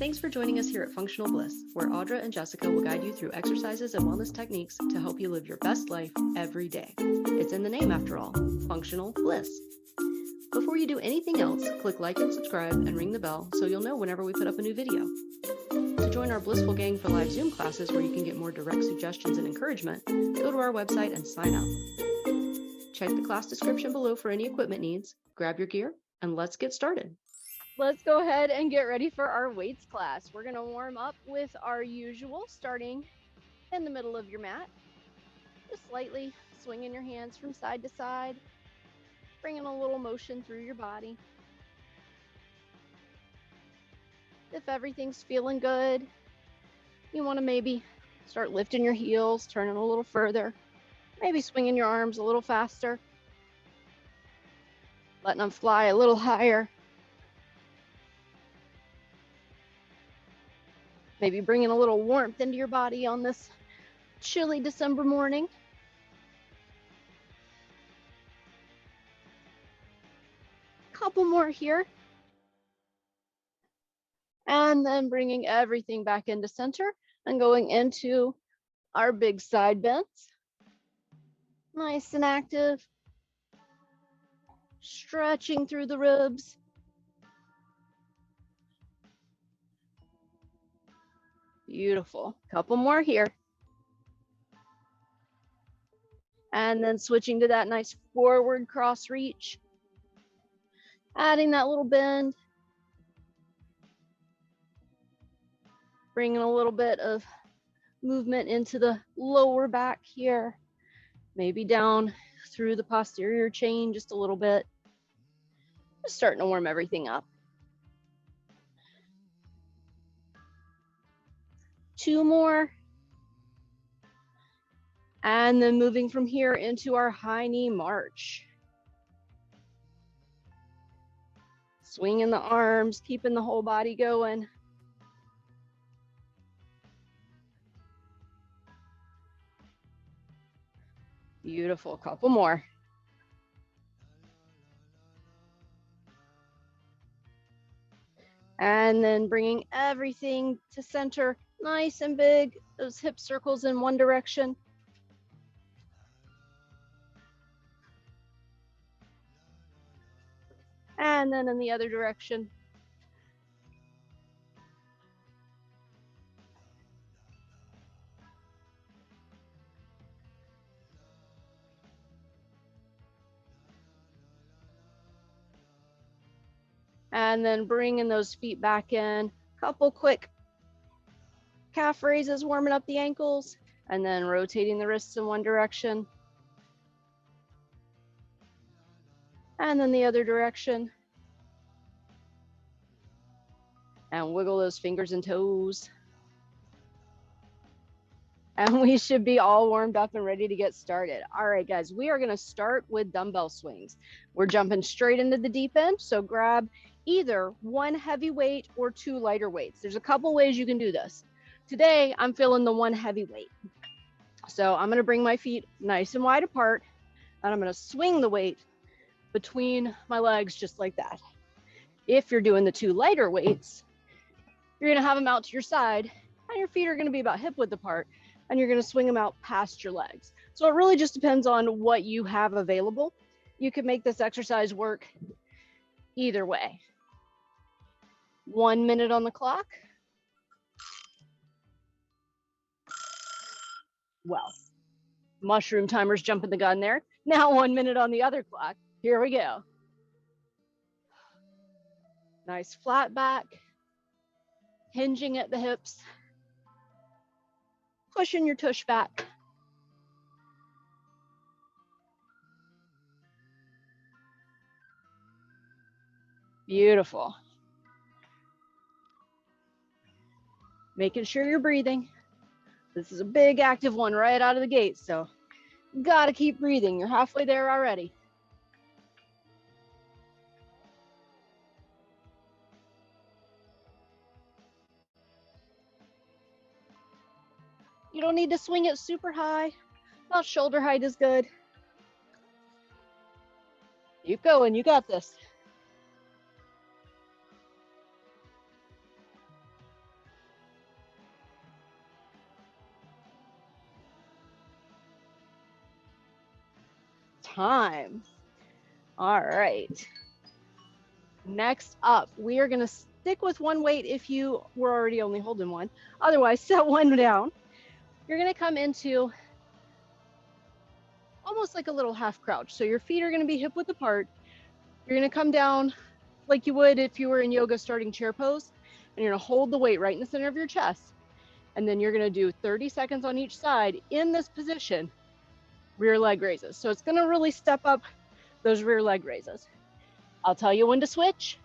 Thanks for joining us here at Functional Bliss, where Audra and Jessica will guide you through exercises and wellness techniques to help you live your best life every day. It's in the name after all, Functional Bliss. Before you do anything else, click like and subscribe and ring the bell so you'll know whenever we put up a new video. To join our Blissful Gang for live Zoom classes where you can get more direct suggestions and encouragement, go to our website and sign up. Check the class description below for any equipment needs, grab your gear, and let's get started. Let's go ahead and get ready for our weights class. We're going to warm up with our usual, starting in the middle of your mat. Just slightly swinging your hands from side to side, bringing a little motion through your body. If everything's feeling good, you want to maybe start lifting your heels, turning a little further, maybe swinging your arms a little faster, letting them fly a little higher. Maybe bringing a little warmth into your body on this chilly December morning. Couple more here. And then bringing everything back into center and going into our big side bends. Nice and active. Stretching through the ribs. Beautiful. Couple more here. And then switching to that nice forward cross reach. Adding that little bend. Bringing a little bit of movement into the lower back here. Maybe down through the posterior chain just a little bit. Just starting to warm everything up. 2 more. And then moving from here into our high knee march. Swinging the arms, keeping the whole body going. Beautiful, couple more. And then bringing everything to center, nice and big, those hip circles in one direction. And then in the other direction. And then bringing those feet back in. Couple quick calf raises, warming up the ankles, and then rotating the wrists in one direction. And then the other direction. And wiggle those fingers and toes. And we should be all warmed up and ready to get started. All right, guys, we are gonna start with dumbbell swings. We're jumping straight into the deep end, so grab either 1 heavy weight or 2 lighter weights. There's a couple ways you can do this. Today, I'm feeling the 1 heavy weight. So I'm gonna bring my feet nice and wide apart, and I'm gonna swing the weight between my legs just like that. If you're doing the 2 lighter weights, you're gonna have them out to your side, and your feet are gonna be about hip width apart, and you're gonna swing them out past your legs. So it really just depends on what you have available. You can make this exercise work either way. 1 minute on the clock. Well, mushroom timer's jumping the gun there. Now 1 minute on the other clock. Here we go. Nice flat back, hinging at the hips, pushing your tush back. Beautiful. Making sure you're breathing. This is a big active one right out of the gate, so gotta keep breathing. You're halfway there already. You don't need to swing it super high. About shoulder height is good. Keep going, you got this. time. All right. Next up, we are going to stick with one weight if you were already only holding one. Otherwise, set one down. You're going to come into almost like a little half crouch. So your feet are going to be hip width apart. You're going to come down like you would if you were in yoga starting chair pose. And you're going to hold the weight right in the center of your chest. And then you're going to do 30 seconds on each side in this position, rear leg raises. So it's going to really step up those rear leg raises. I'll tell you when to switch.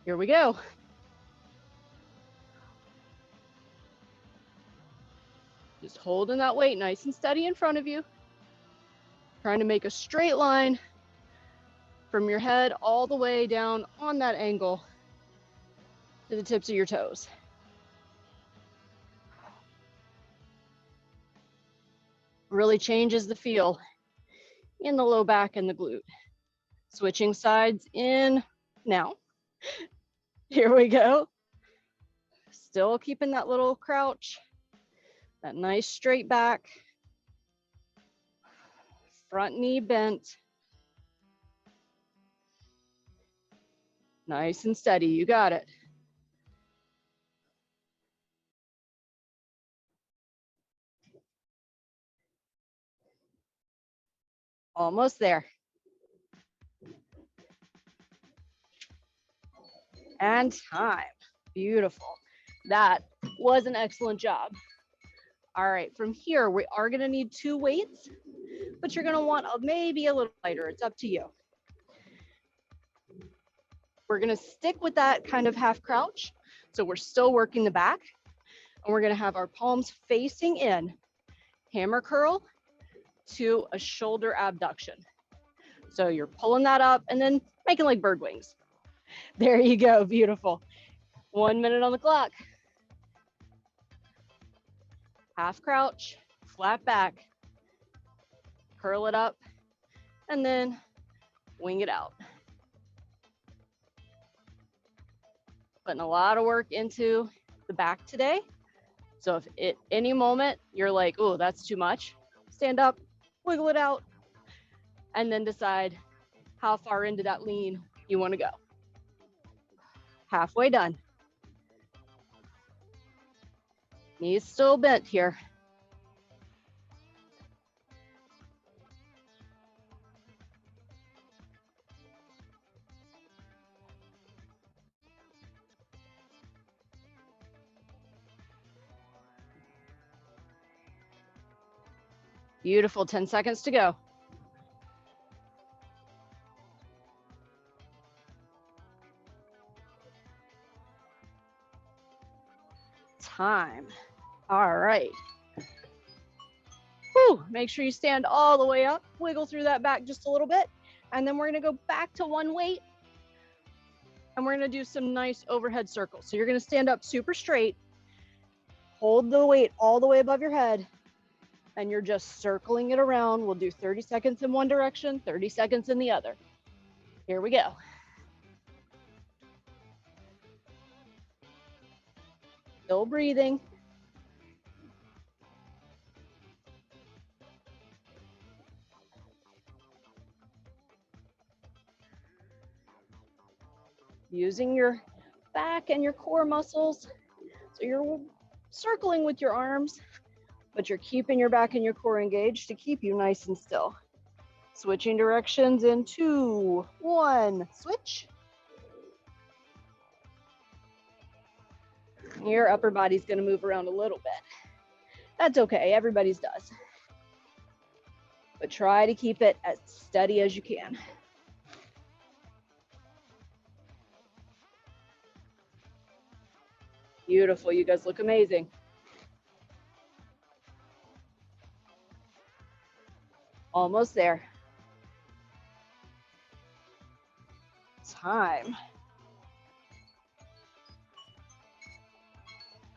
Here we go. Just holding that weight nice and steady in front of you. Trying to make a straight line from your head all the way down on that angle to the tips of your toes. Really changes the feel in the low back and the glute. Switching sides in now. Here we go. Still keeping that little crouch, that nice straight back, front knee bent. Nice and steady, you got it. Almost there. And time. Beautiful. That was an excellent job. All right, from here, we are gonna need 2 weights, but you're gonna want maybe a little lighter. It's up to you. We're gonna stick with that kind of half crouch. So we're still working the back, and we're gonna have our palms facing in, hammer curl to a shoulder abduction. So you're pulling that up and then making like bird wings. There you go, beautiful. 1 minute on the clock. Half crouch, flat back, curl it up, and then wing it out. Putting a lot of work into the back today. So if at any moment you're like, oh, that's too much, stand up, wiggle it out, and then decide how far into that lean you want to go. Halfway done. Knees still bent here. Beautiful, 10 seconds to go. Time. All right. Whew. Make sure you stand all the way up, wiggle through that back just a little bit, and then we're gonna go back to one weight, and we're gonna do some nice overhead circles. So you're gonna stand up super straight, hold the weight all the way above your head, and you're just circling it around. We'll do 30 seconds in one direction, 30 seconds in the other. Here we go. Still breathing. Using your back and your core muscles. So you're circling with your arms, but you're keeping your back and your core engaged to keep you nice and still. Switching directions in 2, 1, switch. Your upper body's gonna move around a little bit. That's okay, everybody's does. But try to keep it as steady as you can. Beautiful, you guys look amazing. Almost there. Time.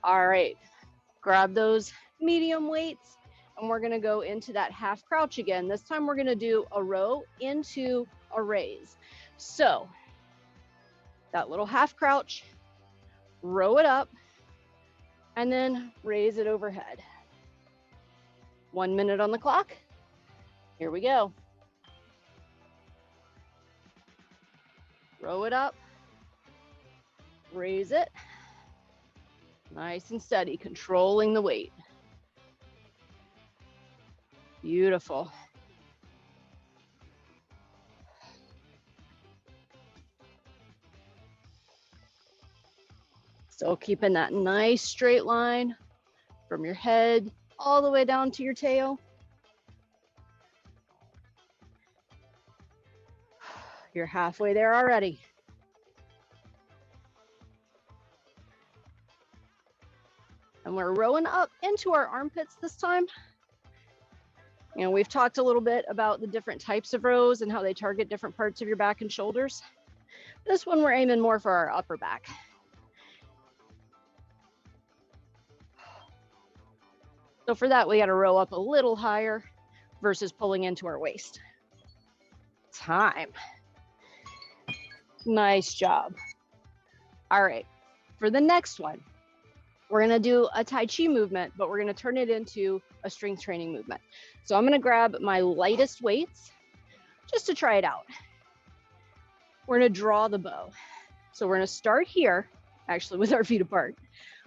All right, grab those medium weights and we're gonna go into that half crouch again. This time we're gonna do a row into a raise. So that little half crouch, row it up, and then raise it overhead. 1 minute on the clock. Here we go. Throw it up, raise it, nice and steady, controlling the weight. Beautiful. Still keeping that nice straight line from your head all the way down to your tail. You're halfway there already. And we're rowing up into our armpits this time. And we've talked a little bit about the different types of rows and how they target different parts of your back and shoulders. This one, we're aiming more for our upper back. So for that, we got to row up a little higher versus pulling into our waist. Time. Nice job. All right, for the next one, we're gonna do a Tai Chi movement, but we're gonna turn it into a strength training movement. So I'm gonna grab my lightest weights just to try it out. We're gonna draw the bow. So we're gonna start here, actually with our feet apart.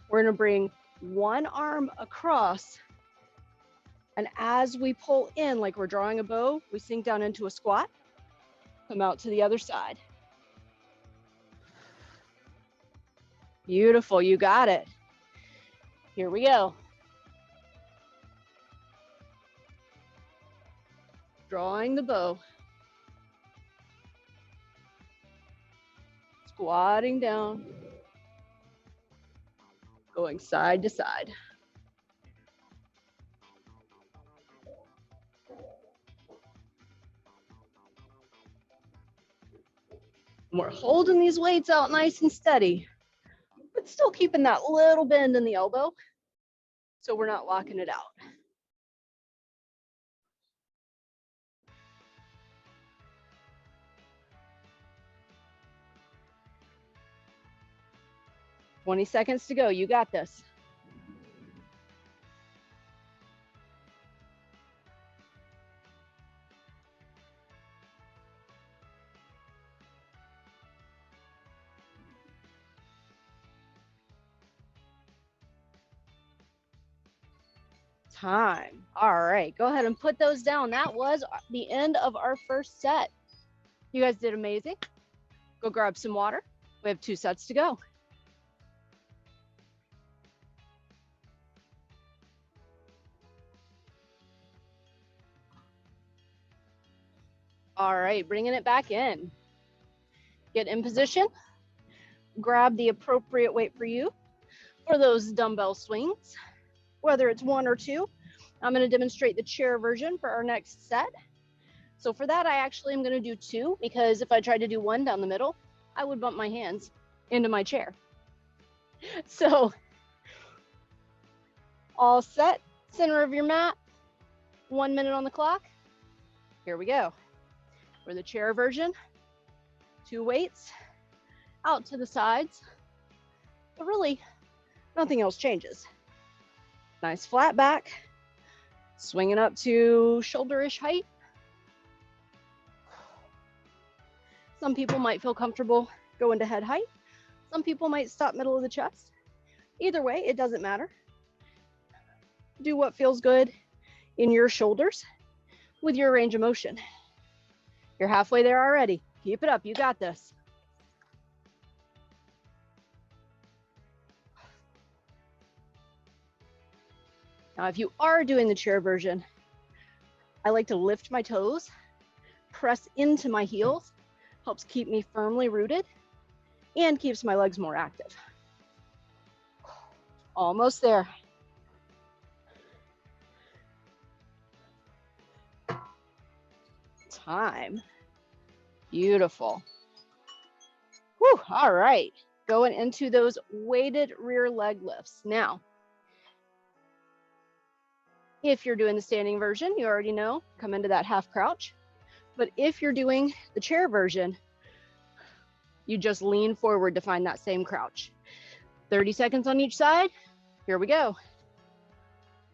We're gonna bring one arm across, and as we pull in, like we're drawing a bow, we sink down into a squat, come out to the other side. Beautiful, you got it. Here we go. Drawing the bow. Squatting down. Going side to side. And we're holding these weights out nice and steady, but still keeping that little bend in the elbow so we're not locking it out. "20 seconds to go. You got this." Time. All right, go ahead and put those down. That was the end of our first set. You guys did amazing. Go grab some water. We have 2 sets to go. All right, bringing it back in. Get in position. Grab the appropriate weight for you for those dumbbell swings, whether it's 1 or 2. I'm going to demonstrate the chair version for our next set. So for that, I actually am going to do 2, because if I tried to do 1 down the middle, I would bump my hands into my chair. So all set, center of your mat, 1 minute on the clock. Here we go. For the chair version, 2 weights out to the sides, but really nothing else changes. Nice flat back, swinging up to shoulder-ish height. Some people might feel comfortable going to head height. Some people might stop middle of the chest. Either way, it doesn't matter. Do what feels good in your shoulders with your range of motion. You're halfway there already. Keep it up, you got this. Now, if you are doing the chair version, I like to lift my toes, press into my heels, helps keep me firmly rooted and keeps my legs more active. Almost there. Time. Beautiful. Whew, all right. Going into those weighted rear leg lifts. Now, if you're doing the standing version, you already know, come into that half crouch. But if you're doing the chair version, you just lean forward to find that same crouch. 30 seconds on each side. Here we go.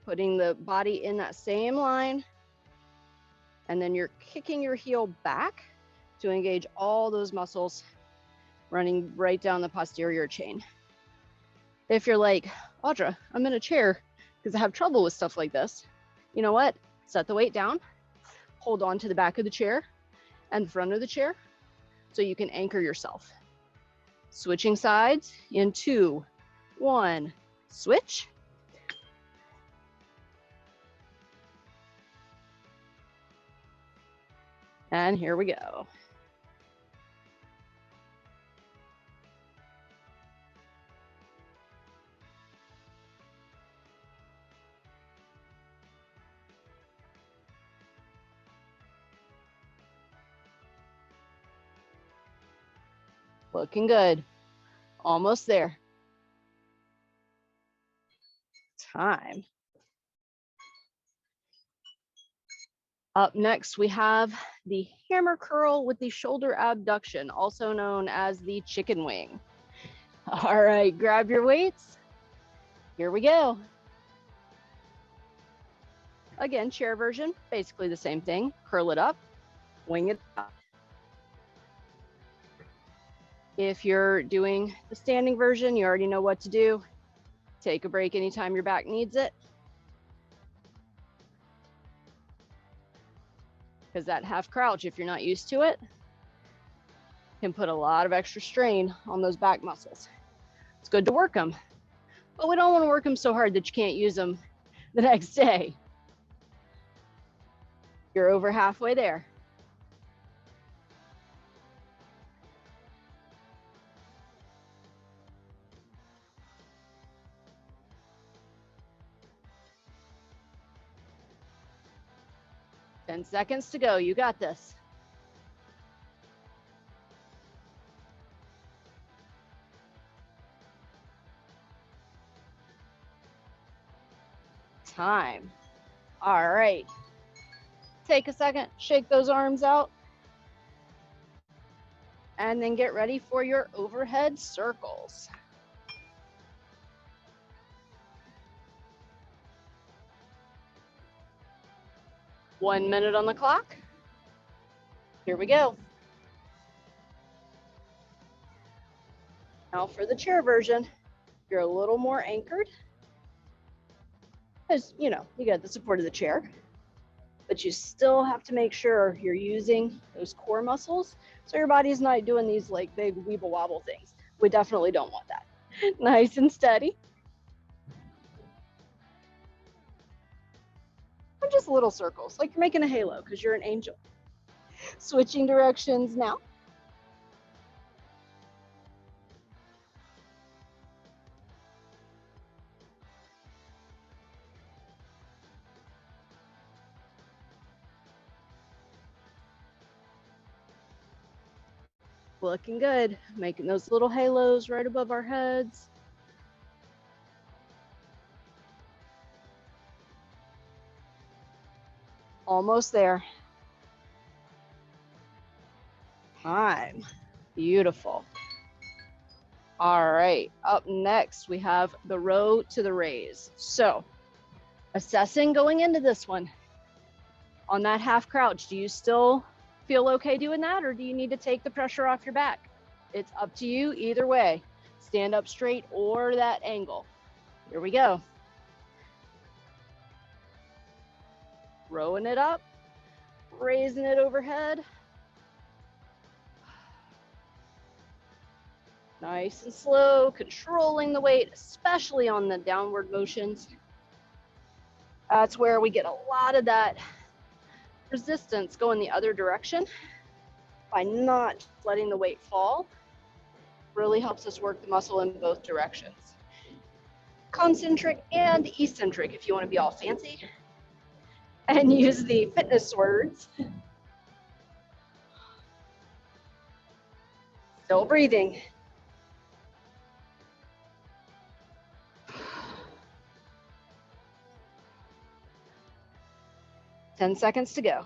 Putting the body in that same line. And then you're kicking your heel back to engage all those muscles running right down the posterior chain. If you're like, Audra, I'm in a chair because I have trouble with stuff like this, you know what? Set the weight down, hold on to the back of the chair and front of the chair so you can anchor yourself. Switching sides in 2, 1, switch. And here we go. Looking good. Almost there. Time. Up next, we have the hammer curl with the shoulder abduction, also known as the chicken wing. All right, grab your weights. Here we go. Again, chair version, basically the same thing. Curl it up, wing it up. If you're doing the standing version, you already know what to do. Take a break anytime your back needs it. Because that half crouch, if you're not used to it, can put a lot of extra strain on those back muscles. It's good to work them, but we don't want to work them so hard that you can't use them the next day. You're over halfway there. Ten seconds to go. You got this. Time. All right. Take a second, shake those arms out, and then get ready for your overhead circles. One minute on the clock. Here we go. Now for the chair version, you're a little more anchored, because you got the support of the chair, but you still have to make sure you're using those core muscles so your body's not doing these like big weeble wobble things. We definitely don't want that. Nice and steady. And just little circles, like you're making a halo because you're an angel. Switching directions now. Looking good, making those little halos right above our heads. Almost there. Time. Beautiful. All right, up next, we have the row to the raise. So, assessing going into this one. On that half crouch, do you still feel okay doing that, or do you need to take the pressure off your back? It's up to you either way. Stand up straight or that angle. Here we go. Rowing it up, raising it overhead. Nice and slow, controlling the weight, especially on the downward motions. That's where we get a lot of that resistance going the other direction by not letting the weight fall. Really helps us work the muscle in both directions. Concentric and eccentric, if you want to be all fancy and use the fitness words. Still breathing. Ten seconds to go.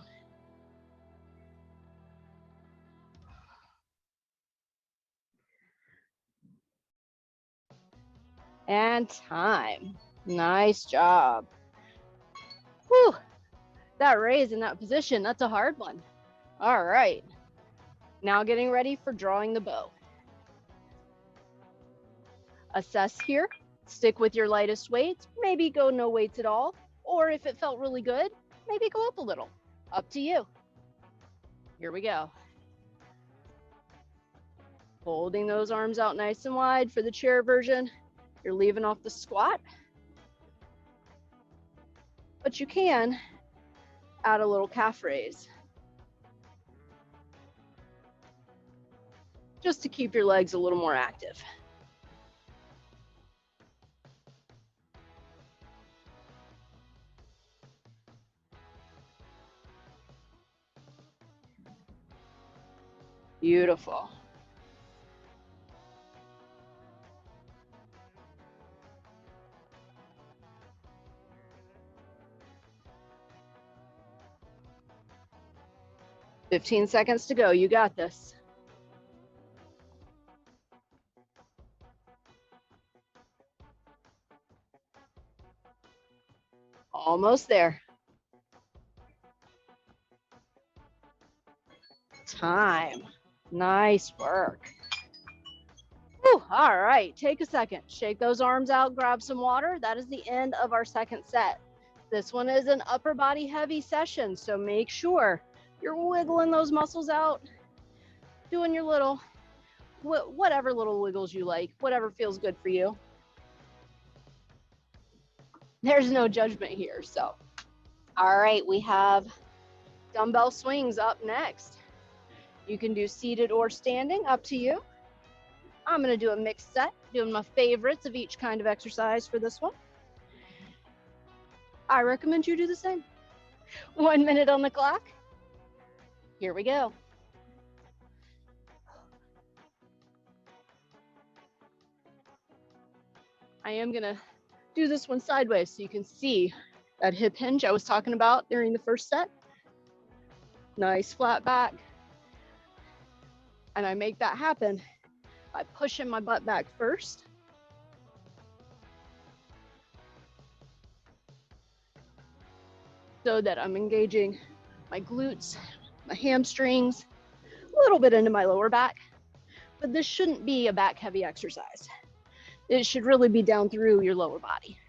And time. Nice job. Whew. That raise in that position, that's a hard one. All right. Now getting ready for drawing the bow. Assess here, stick with your lightest weights, maybe go no weights at all, or if it felt really good, maybe go up a little, up to you. Here we go. Holding those arms out nice and wide for the chair version. You're leaving off the squat, but you can add a little calf raise, just to keep your legs a little more active. Beautiful. "15 seconds to go. You got this." Almost there. Time. Nice work. Whew, all right, take a second. Shake those arms out, grab some water. That is the end of our second set. This one is an upper body heavy session, so make sure you're wiggling those muscles out, doing your little, whatever little wiggles you like, whatever feels good for you. There's no judgment here. So, all right, we have dumbbell swings up next. You can do seated or standing, up to you. I'm going to do a mixed set, doing my favorites of each kind of exercise for this one. I recommend you do the same. 1 minute on the clock. Here we go. I am going to do this one sideways so you can see that hip hinge I was talking about during the first set. Nice flat back. And I make that happen by pushing my butt back first. So that I'm engaging my glutes, my hamstrings, a little bit into my lower back. But this shouldn't be a back heavy exercise. It should really be down through your lower body.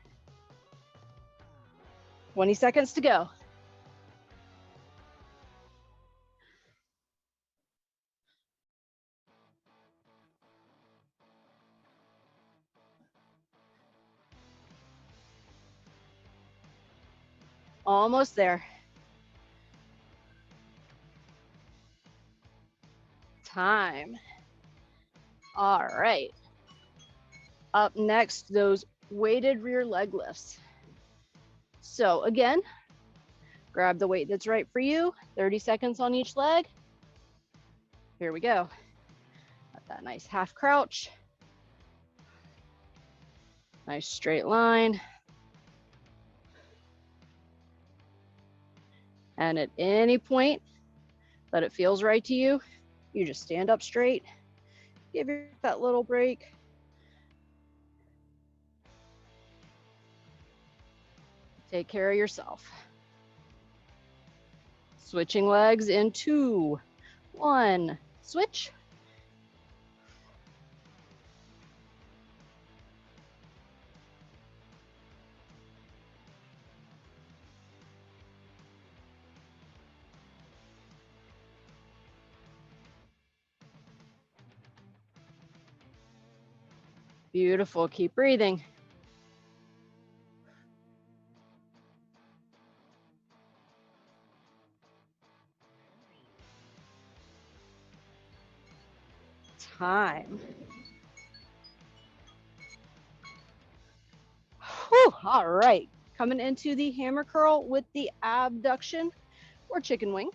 20 seconds to go. Almost there. Time. All right. Up next, those weighted rear leg lifts. So again, grab the weight that's right for you. 30 seconds on each leg. Here we go. Got that nice half crouch. Nice straight line. And at any point that it feels right to you, you just stand up straight, give yourself that little break. Take care of yourself. Switching legs in 2, 1, switch. Beautiful, keep breathing. Time. Whew, all right, coming into the hammer curl with the abduction or chicken wing.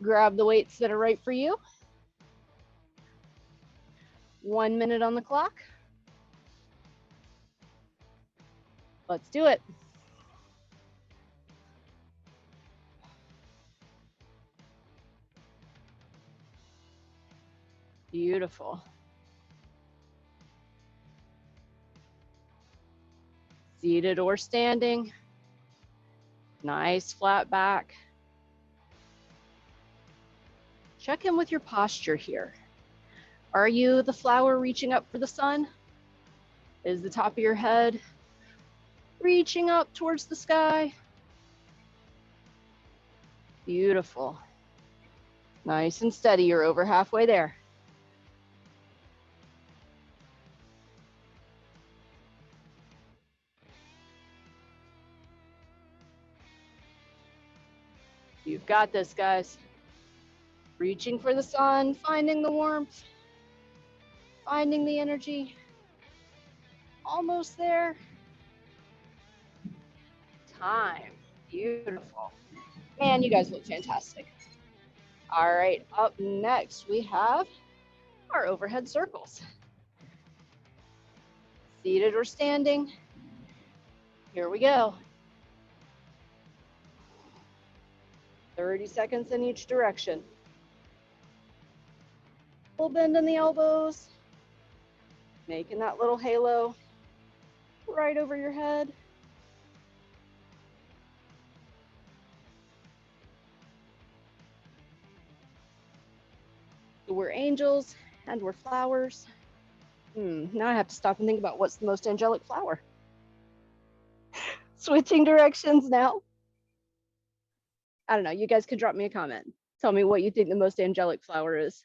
Grab the weights that are right for you. 1 minute on the clock. Let's do it. Beautiful. Seated or standing. Nice flat back. Check in with your posture here. Are you the flower reaching up for the sun? Is the top of your head reaching up towards the sky? Beautiful. Nice and steady. You're over halfway there. You've got this, guys. Reaching for the sun, finding the warmth, finding the energy. Almost there. Time. Beautiful. Man, you guys look fantastic. All right, up next we have our overhead circles. Seated or standing. Here we go. 30 seconds in each direction. Full bend in the elbows. Making that little halo right over your head. So we're angels and we're flowers. Now I have to stop and think about what's the most angelic flower. Switching directions now. I don't know, you guys could drop me a comment. Tell me what you think the most angelic flower is.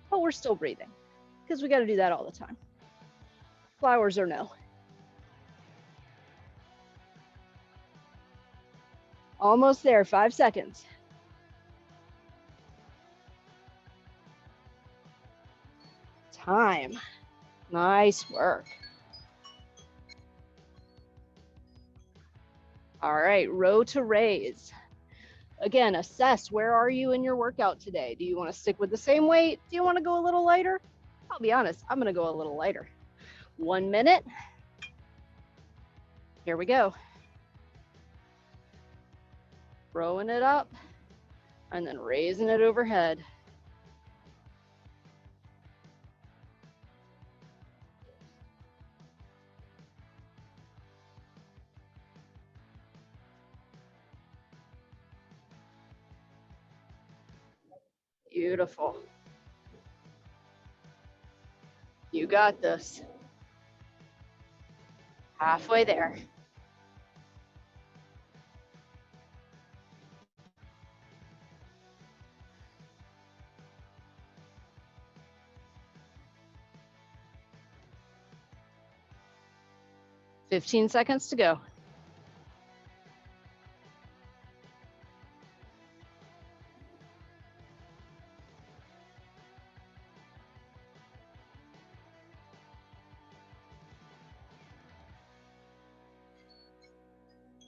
But we're still breathing because we got to do that all the time. Flowers or no. Almost there, 5 seconds. Time. Nice work. All right, row to raise. Again, assess where are you in your workout today? Do you want to stick with the same weight? Do you want to go a little lighter? I'll be honest, I'm going to go a little lighter. 1 minute. Here we go. Throwing it up and then raising it overhead. Beautiful. You got this. Halfway there. "15 seconds to go.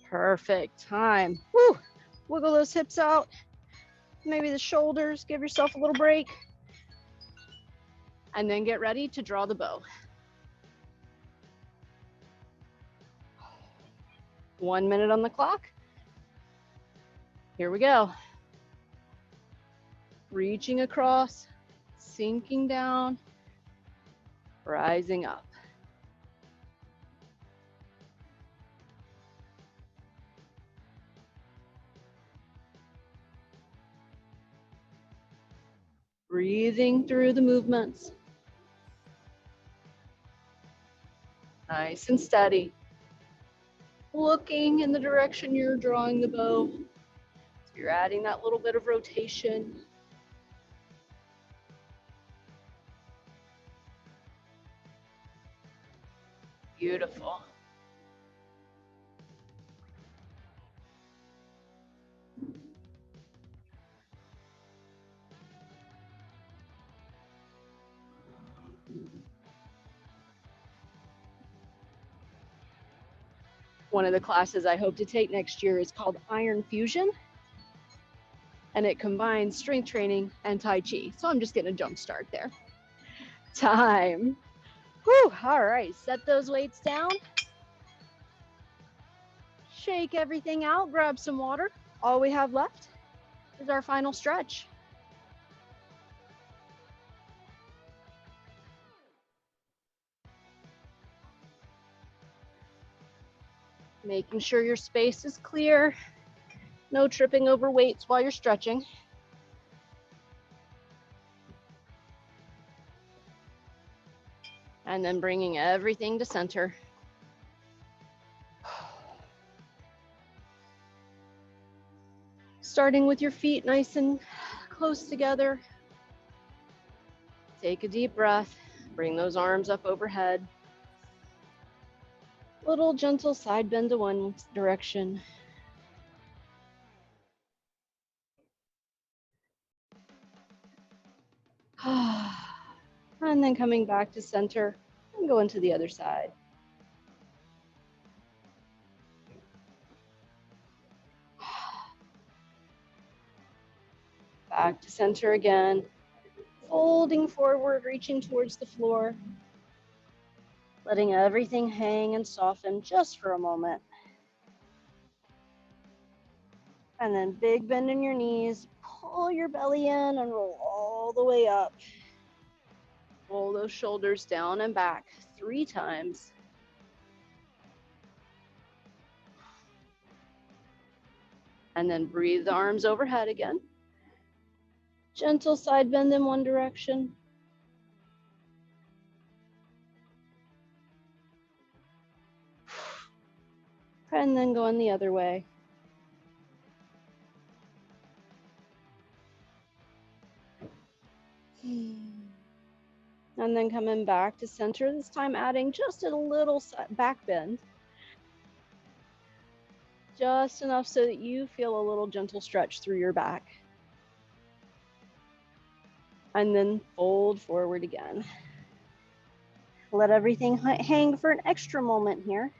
Perfect. Time. Woo! Wiggle those hips out. Maybe the shoulders. Give yourself a little break. And then get ready to draw the bow. 1 minute on the clock. Here we go. Reaching across, sinking down, rising up. Breathing through the movements. Nice and steady. Looking in the direction you're drawing the bow. So you're adding that little bit of rotation. Beautiful. One of the classes I hope to take next year is called Iron Fusion, and it combines strength training and Tai Chi. So I'm just getting a jump start there. Time. Whew, all right, set those weights down. Shake everything out, grab some water. All we have left is our final stretch. Making sure your space is clear. No tripping over weights while you're stretching. And then bringing everything to center. Starting with your feet nice and close together. Take a deep breath. Bring those arms up overhead. Little gentle side bend to one direction. And then coming back to center and going to the other side. Back to center again. Folding forward, reaching towards the floor. Letting everything hang and soften just for a moment. And then big bend in your knees. Pull your belly in and roll all the way up. Roll those shoulders down and back 3 times. And then breathe the arms overhead again. Gentle side bend in one direction. And then going the other way. And then coming back to center, this time adding just a little back bend. Just enough so that you feel a little gentle stretch through your back. And then fold forward again. Let everything hang for an extra moment here.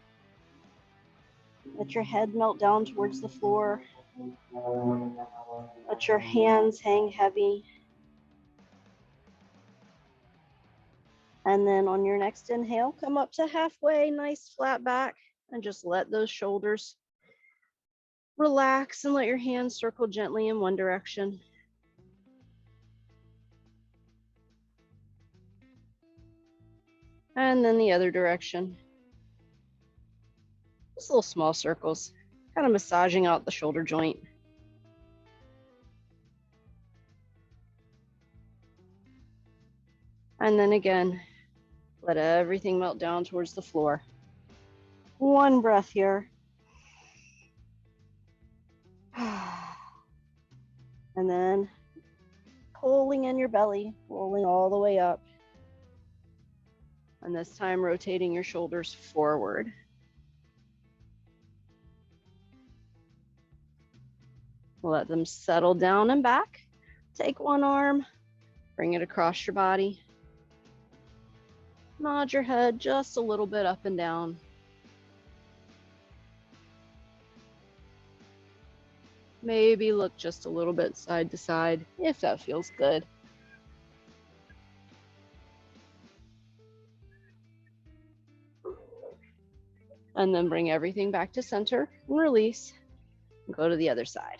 Let your head melt down towards the floor. Let your hands hang heavy. And then on your next inhale, come up to halfway, nice flat back, and just let those shoulders relax and let your hands circle gently in one direction. And then the other direction. Just little small circles, kind of massaging out the shoulder joint. And then again, let everything melt down towards the floor. One breath here. And then pulling in your belly, rolling all the way up. And this time rotating your shoulders forward. Let them settle down and back. Take one arm, bring it across your body. Nod your head just a little bit up and down. Maybe look just a little bit side to side if that feels good. And then bring everything back to center and release. And go to the other side.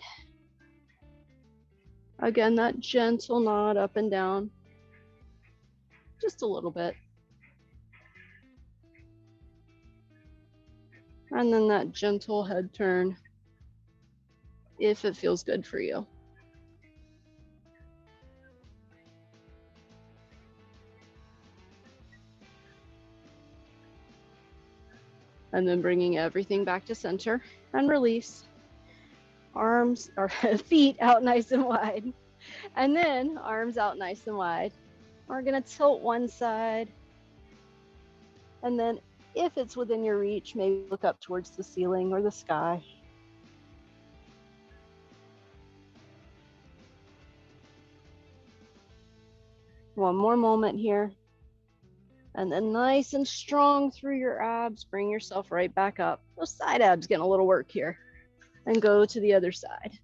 Again, that gentle nod up and down. Just a little bit. And then that gentle head turn, if it feels good for you. And then bringing everything back to center and release. Arms or feet out nice and wide. And then arms out nice and wide. We're gonna tilt one side. And then if it's within your reach, maybe look up towards the ceiling or the sky. One more moment here. And then nice and strong through your abs, bring yourself right back up. Those side abs getting a little work here. And go to the other side.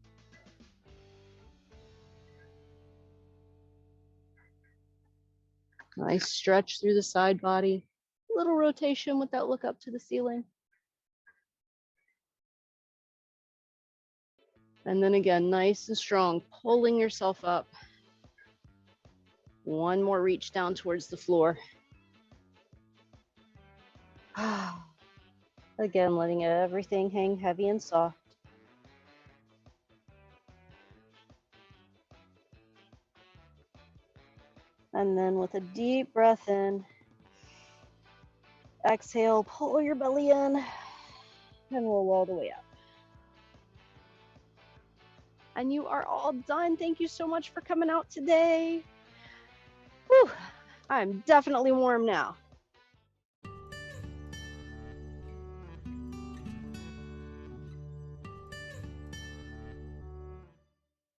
Nice stretch through the side body. Little rotation with that look up to the ceiling. And then again, nice and strong, pulling yourself up. One more reach down towards the floor. Again, letting everything hang heavy and soft. And then with a deep breath in, exhale, pull your belly in, and roll all the way up. And you are all done. Thank you so much for coming out today. Whew, I'm definitely warm now.